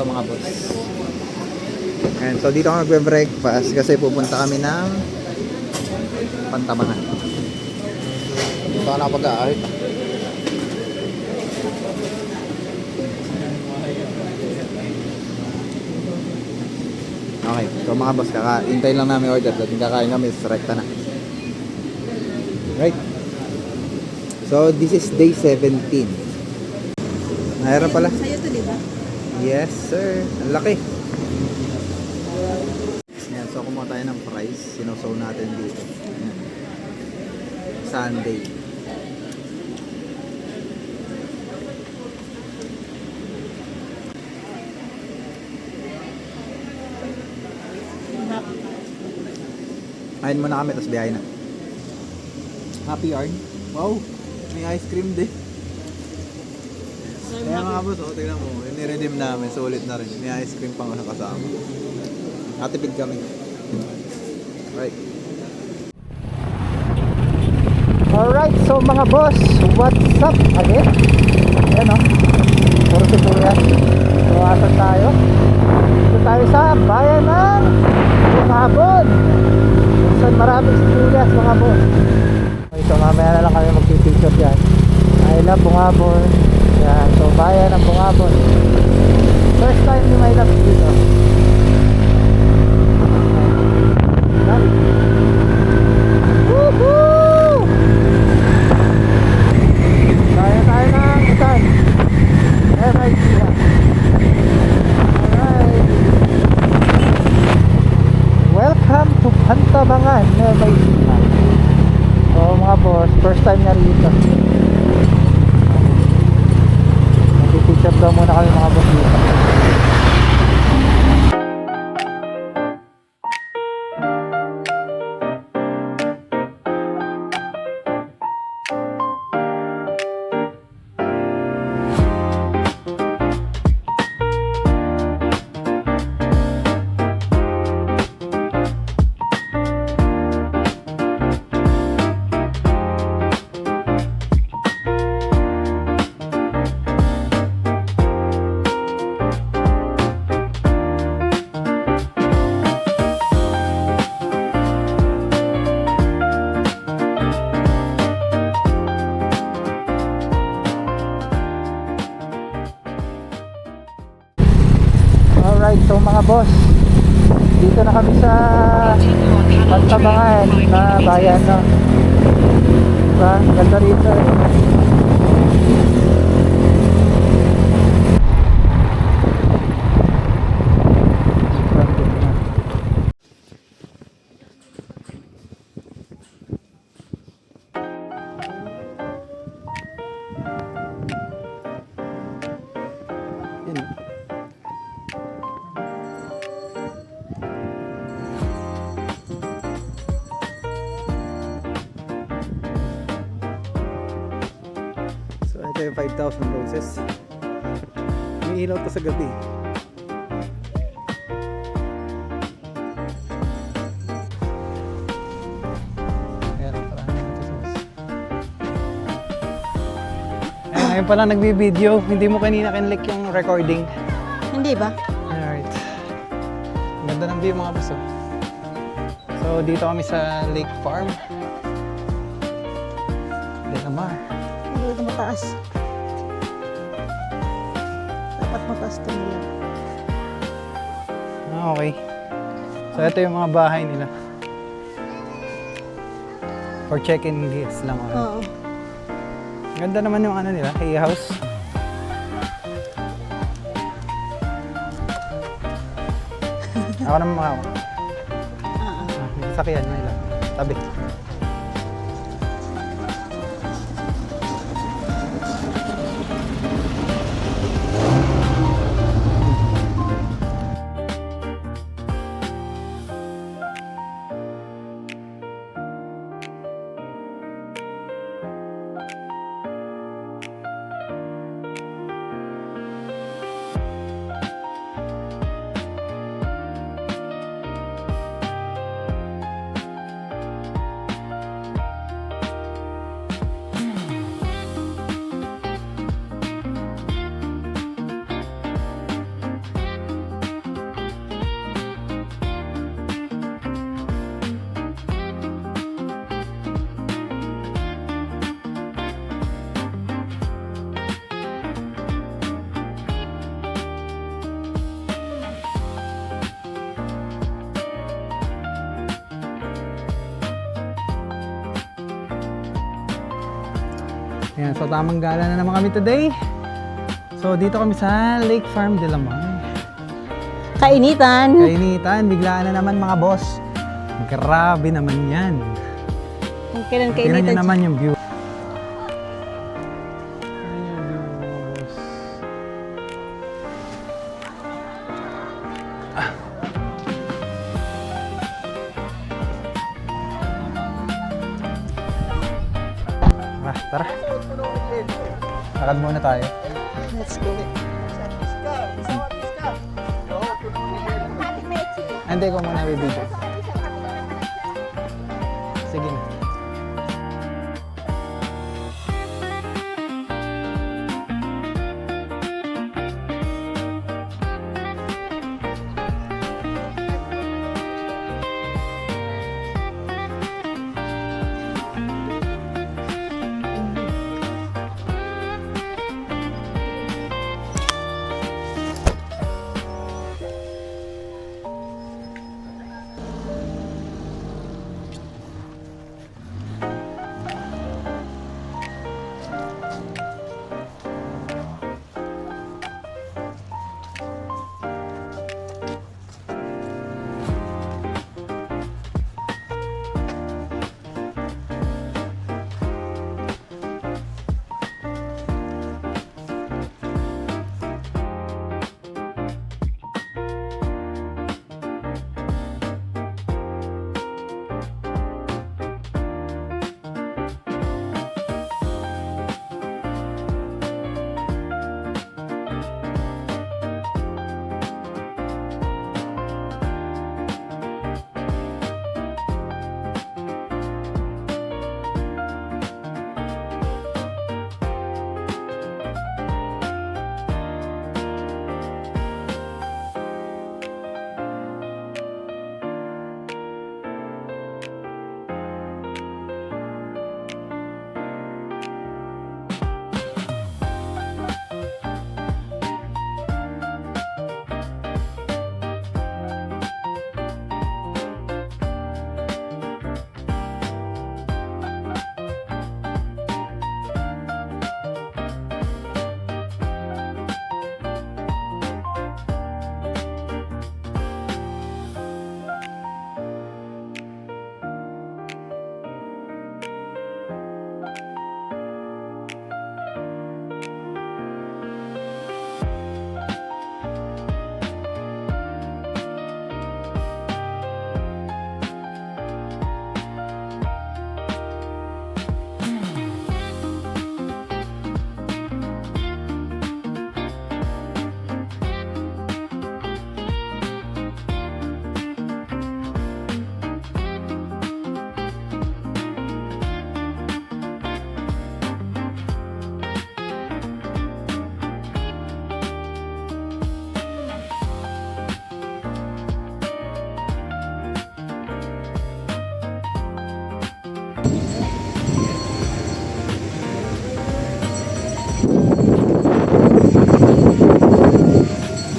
ito mga boss. And so dito ako magbe-breakfast kasi pupunta kami ng Pantabangan. Dito ako nakapag-aahit. Okay, so mga boss, hintayin lang namin order. Dating kakain kami, rekta na. Right? So this is day 17. Mayroon pala. Sa'yo to, di ba? Yes, sir. Ang laki. Yan, so kumuha tayo ng fries. Sinusaw natin dito. Yan. Sunday. Kain muna kami, tapos biyahe na. Happy Yarn. Wow, may ice cream din. Kaya mga boss, tingnan mo, ini-redeem namin, sulit na rin. May ice cream pang kasama. Natipid kami. Right. Alright, so mga boss, what's up again? Ayan o, puro sibuyas. So, asan tayo? Dito tayo sa bayan ng Bungabon. Saan maraming sibuyas mga boss. Okay, so mamaya na lang kami magpipicture dyan. I love Bungabon. Yan, so bayan ng Bungabon. First time ni my love dito. Woohoo! Kaya tayo ng isan. MIT. Alright. Welcome to Pantabangan, MIT. So mga boss, first time na rito. Picture daw muna kami mga boss dito. Alright, so mga boss, dito na kami sa Pantabangan na bayan, no? Diba? Ganda rito eh. Ito yung 5,000 roses. May ilaw to sa gabi. Ayan, ngayon pa lang nagbibideo. Hindi mo kanina kinlik yung recording. Hindi ba? Alright. Ganda ng view mga boss. So dito kami sa Lake Farm Del Mar. Hindi ito mataas. Dapat mataas ito nila. Okay. So ito yung mga bahay nila. For check-in guests lang. Oo. Ganda naman yung ano nila, hay house. Ako naman mga ako. May sasakyan nila. Tabi. Ayan, so tamang gala na naman kami today. So dito kami sa Lake Farm de la Mar. Kainitan. Kainitan, biglaan na naman mga boss. Grabe naman yan. Kung kailan Tingnan kainitan. nyo naman yung view. Tingnan yung view mga boss. Tara. Lakad muna tayo. Let's go. Hindi ko muna bibigyan. Sige na.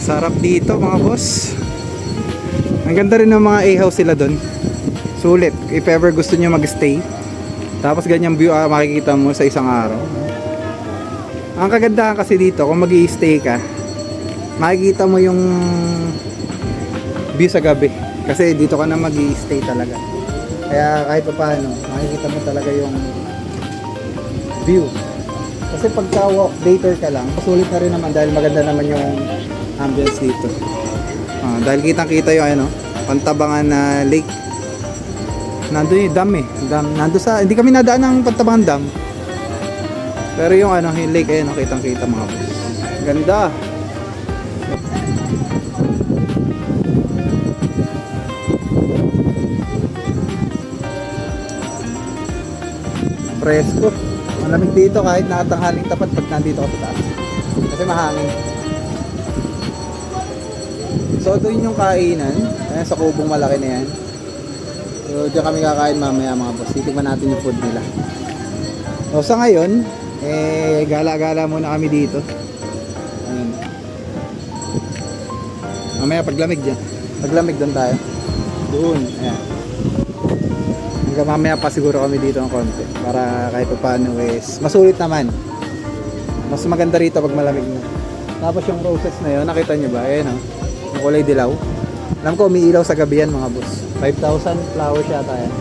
Sarap dito mga boss. Ang ganda rin ng mga A-house sila doon. Sulit if ever gusto nyo mag-stay. Tapos ganyang view makikita mo sa isang araw. Ang kagandahan kasi dito kung mag-i-stay ka, makikita mo yung view sa gabi. Kasi dito ka na mag-i-stay talaga. Kaya kahit pa paano, makikita mo talaga yung view. Kasi pagka walk dater ka lang, sulit na rin naman dahil maganda naman yung ambience dito. Dahil kitang-kita yung ano, Pantabangan na lake. Nandun yung dam eh. Dam. Nandun sa, hindi kami nadaan ng Pantabangan dam. Pero yung ano, yung lake ayun, kitang-kita mga boss. Ganda. Presko. Malamig dito kahit nakatanghaling tapat pag nandito ka sa taas. Kasi mahangin. So doon yung kainan. Ayan, sa kubong malaki na yan. So dyan kami kakain mamaya mga boss. Titikman natin yung food nila. So sa ngayon, gala-gala muna kami dito. Ayan. Mamaya paglamig dyan. Paglamig doon tayo. Doon. Ayan. Ang mamaya pa siguro kami dito ng konti para kahit pa paano is masulit naman. Mas maganda rito pag malamig na. Tapos yung roses na yun, nakita nyo ba? Ayan o, yung kulay dilaw. Alam ko umiilaw sa gabi yan mga boss. 5,000 flowers yata yan.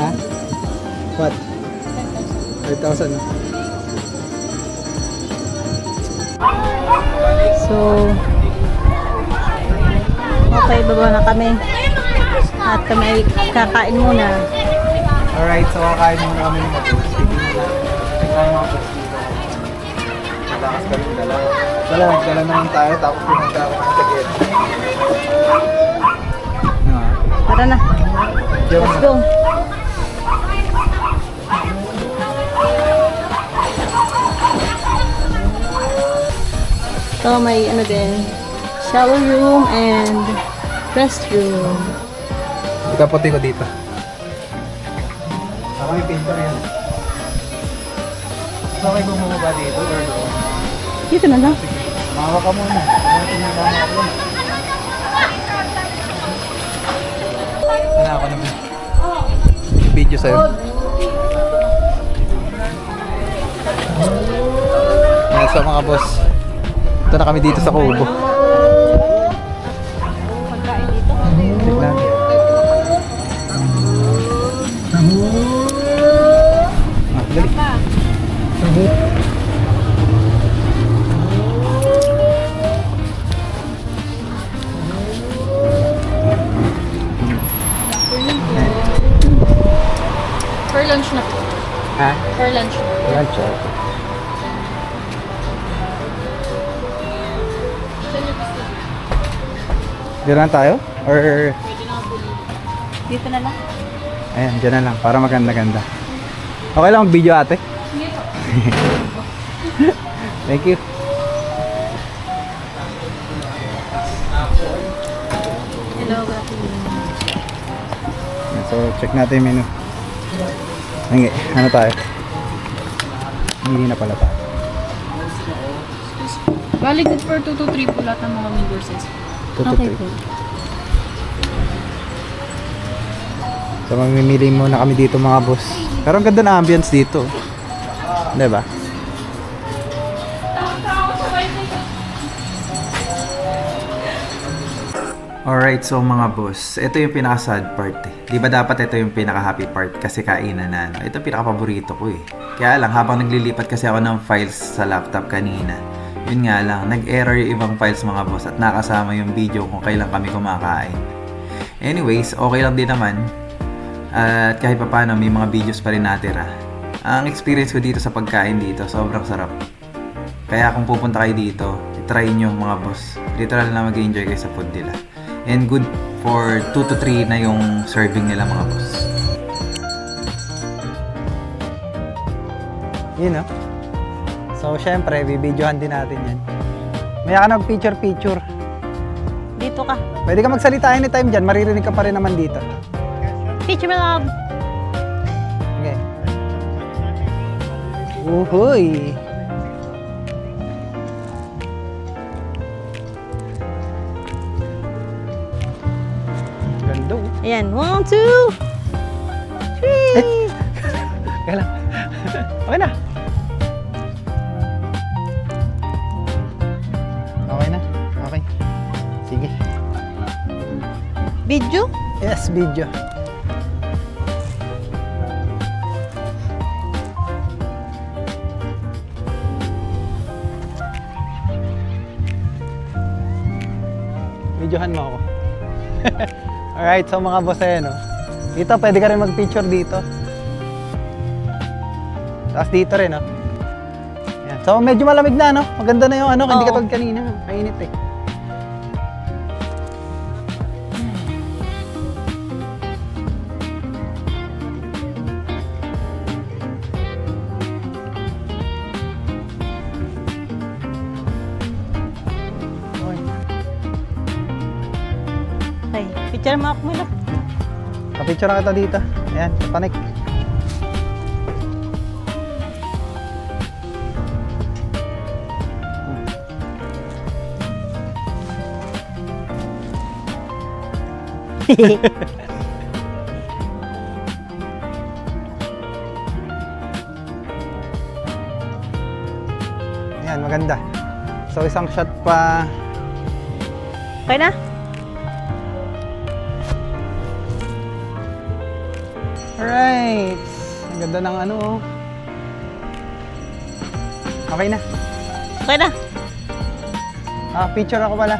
Ha? What? 5,000. So, okay, baba na kami. At kami ay kakain muna. Alright, so kakain muna kami ng mga boss. Tingnan mga boss dito. Malakas kami dala. Dala naman tayo tapos pinagka ako ng tagit. Tara na. Let's go. So, may ano din, shower room and restroom. Ikapote ko dito. Ako may pintor yan. So, okay bumaba dito or doon? Dito na lang. Mahawa ka muna. Ano ako naman? Video sa'yo. Yan, so mga boss. Ito na kami dito sa Kubo. Pagkain dito. Tignan. Dali. For lunch na po. Ha? For lunch na. Lunch, oh. Dito lang tayo? Or... Dito na lang. Ayan, dyan na lang. Para maganda-ganda. Okay lang mag-video ate? Sige po. Thank you. Hello, Gati. So, check natin yung menu. Hindi, ano tayo? Hindi na pala tayo. Bali, good for 2 to 3 po lahat ng mga main courses. Okay po. So, mamimili muna kami dito mga boss. Pero ang ganda na ambience dito. Diba? Alright, so mga boss, ito yung pinaka-sad part eh. Di ba dapat ito yung pinaka-happy part kasi kainan na. No? Ito pinaka-paborito ko eh. Kaya lang, habang naglilipat kasi ako ng files sa laptop kanina, yun nga lang, nag-error yung ibang files mga boss at nakasama yung video kung kailan kami kumakain. Anyways, okay lang din naman. At kahit pa paano, may mga videos pa rin natira. Ang experience ko dito sa pagkain dito, sobrang sarap. Kaya kung pupunta kayo dito, try nyo mga boss. Literal na mag-enjoy kayo sa food nila. And good for 2 to 3 na yung serving nila mga boss. Yun no? So syempre, bibidyohan din natin yan. May ka nag-picture-picture. Dito ka. Pwede ka magsalita anytime dyan, maririnig ka pa rin naman dito. Picture mo love. Okay. Uhuy! Ganda oh. Ayan, 1, 2, 3. Kaya lang. Okay na. Okay na. Okay. Sige. Video? Yes, video. Videohan mo ako. Alright, so mga boss no. Dito, pwede ka rin mag-picture dito. Tapos dito rin, no? Yan. So, medyo malamig na, no? Maganda na yung ano, hindi Oo. katulad kanina. Mainit eh. Okay. Ay, picture mo ako muna. Kapicture na kita dito. Ayan, panik. Yan, maganda. So, isang shot pa. Okay na? Alright. Ang ganda ng ano, oh. Okay na. Okay na. Picture ako pala.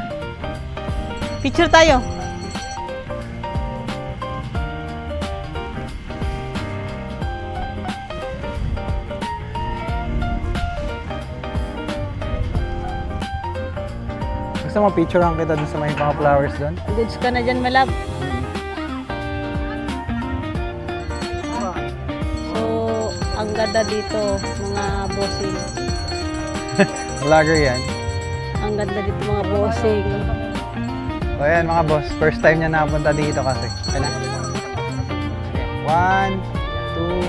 Picture tayo. Gusto mo picturean kita dun sa may mga flowers doon? Goods ka na dyan, malab. So, ang ganda dito, mga bossing. Vlogger yan. Ang ganda dito, mga bossing. So ayan mga boss, first time niya napunta dito kasi. Okay na. 1, 2,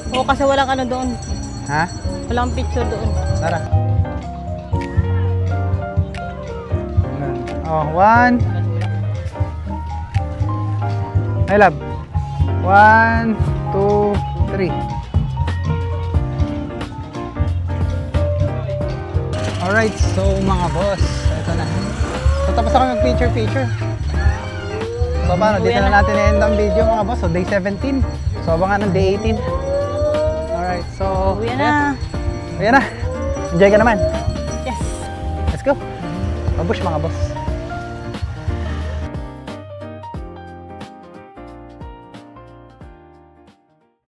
3. Oo, kasi walang ano doon. Ha? Walang picture doon. Tara. Oh, 1. Hey love. 1, 2, 3. Alright, so mga boss, ito na. So tapos ako mag-picture. So paano, dito na natin i-end ang video mga boss. So day 17. So abangan ng day 18. Alright, so Uwi na. ayan na. Enjoy ka naman. Yes. Let's go. Pabush mga boss.